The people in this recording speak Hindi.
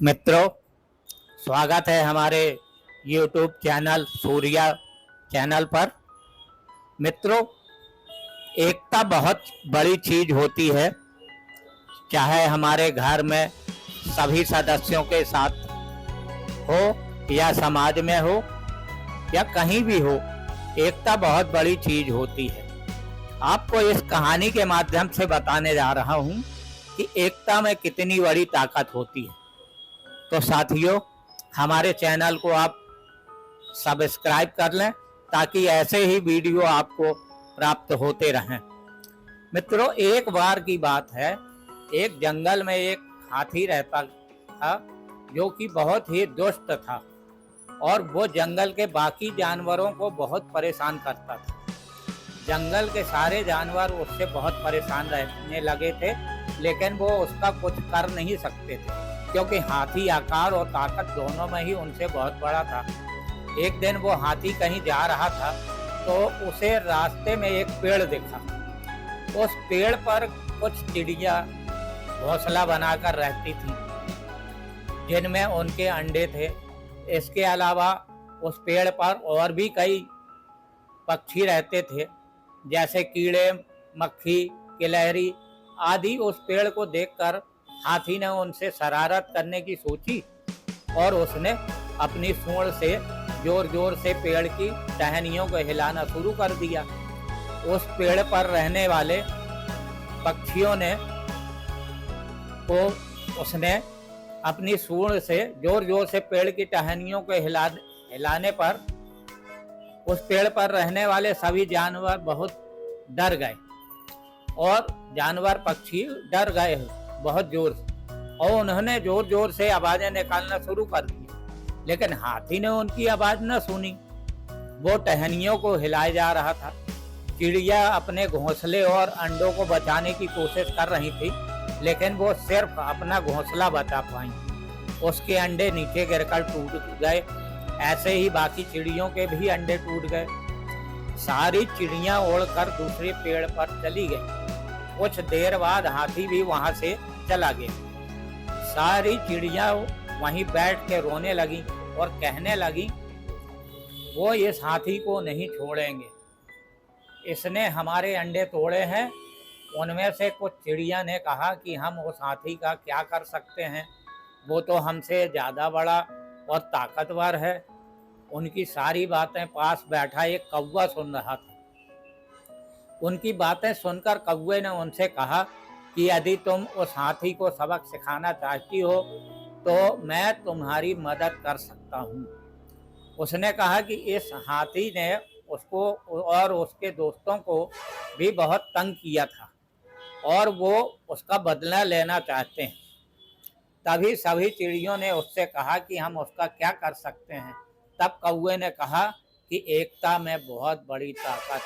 मित्रों, स्वागत है हमारे YouTube चैनल सूर्या चैनल पर। मित्रों, एकता बहुत बड़ी चीज होती है, चाहे हमारे घर में सभी सदस्यों के साथ हो या समाज में हो या कहीं भी हो, एकता बहुत बड़ी चीज होती है। आपको इस कहानी के माध्यम से बताने जा रहा हूं कि एकता में कितनी बड़ी ताकत होती है। तो साथियों, हमारे चैनल को आप सब्सक्राइब कर लें ताकि ऐसे ही वीडियो आपको प्राप्त होते रहें। मित्रों, एक बार की बात है, एक जंगल में एक हाथी रहता था जो कि बहुत ही दुष्ट था और वो जंगल के बाकी जानवरों को बहुत परेशान करता था। जंगल के सारे जानवर उससे बहुत परेशान रहने लगे थे, लेकिन वो उसका कुछ कर नहीं सकते थे क्योंकि हाथी आकार और ताकत दोनों में ही उनसे बहुत बड़ा था। एक दिन वो हाथी कहीं जा रहा था तो उसे रास्ते में एक पेड़ दिखा। उस पेड़ पर कुछ चिड़िया घोंसला बनाकर रहती थी जिनमें उनके अंडे थे। इसके अलावा उस पेड़ पर और भी कई पक्षी रहते थे, जैसे कीड़े, मक्खी, गिलहरी आदि। उस पेड़ को देखकर हाथी ने उनसे शरारत करने की सोची और उसने अपनी सूंड से जोर जोर से पेड़ की टहनियों को हिलाना शुरू कर दिया। उस पेड़ पर रहने वाले पक्षियों ने उसने अपनी सूंड से जोर जोर से पेड़ की टहनियों को हिलाने पर उस पेड़ पर रहने वाले सभी जानवर बहुत डर गए और जानवर पक्षी डर गए बहुत जोर से और उन्होंने जोर जोर से आवाजें निकालना शुरू कर दी। लेकिन हाथी ने उनकी आवाज न सुनी। वो टहनियों को हिलाए जा रहा था। चिड़िया अपने घोंसले और अंडों को बचाने की कोशिश कर रही थी, लेकिन वो सिर्फ अपना घोंसला बचा पाई। उसके अंडे नीचे गिरकर टूट गए। ऐसे ही बाकी चिड़ियों के भी अंडे टूट गए। सारी चिड़ियां उड़कर दूसरे पेड़ पर चली गई। कुछ देर बाद हाथी भी वहां से चला गया। सारी चिड़ियां वहीं बैठ के रोने लगी और कहने लगी, वो इस हाथी को नहीं छोड़ेंगे, इसने हमारे अंडे तोड़े हैं। उनमें से कुछ चिड़िया ने कहा कि हम उस हाथी का क्या कर सकते हैं, वो तो हमसे ज़्यादा बड़ा और ताकतवर है। उनकी सारी बातें पास बैठा एक कौवा सुन रहा था। उनकी बातें सुनकर कौवे ने उनसे कहा कि यदि तुम उस हाथी को सबक सिखाना चाहती हो तो मैं तुम्हारी मदद कर सकता हूँ। उसने कहा कि इस हाथी ने उसको और उसके दोस्तों को भी बहुत तंग किया था और वो उसका बदला लेना चाहते हैं। तभी सभी चिड़ियों ने उससे कहा कि हम उसका क्या कर सकते हैं। तब कौवे ने कहा कि एकता में बहुत बड़ी ताकत है।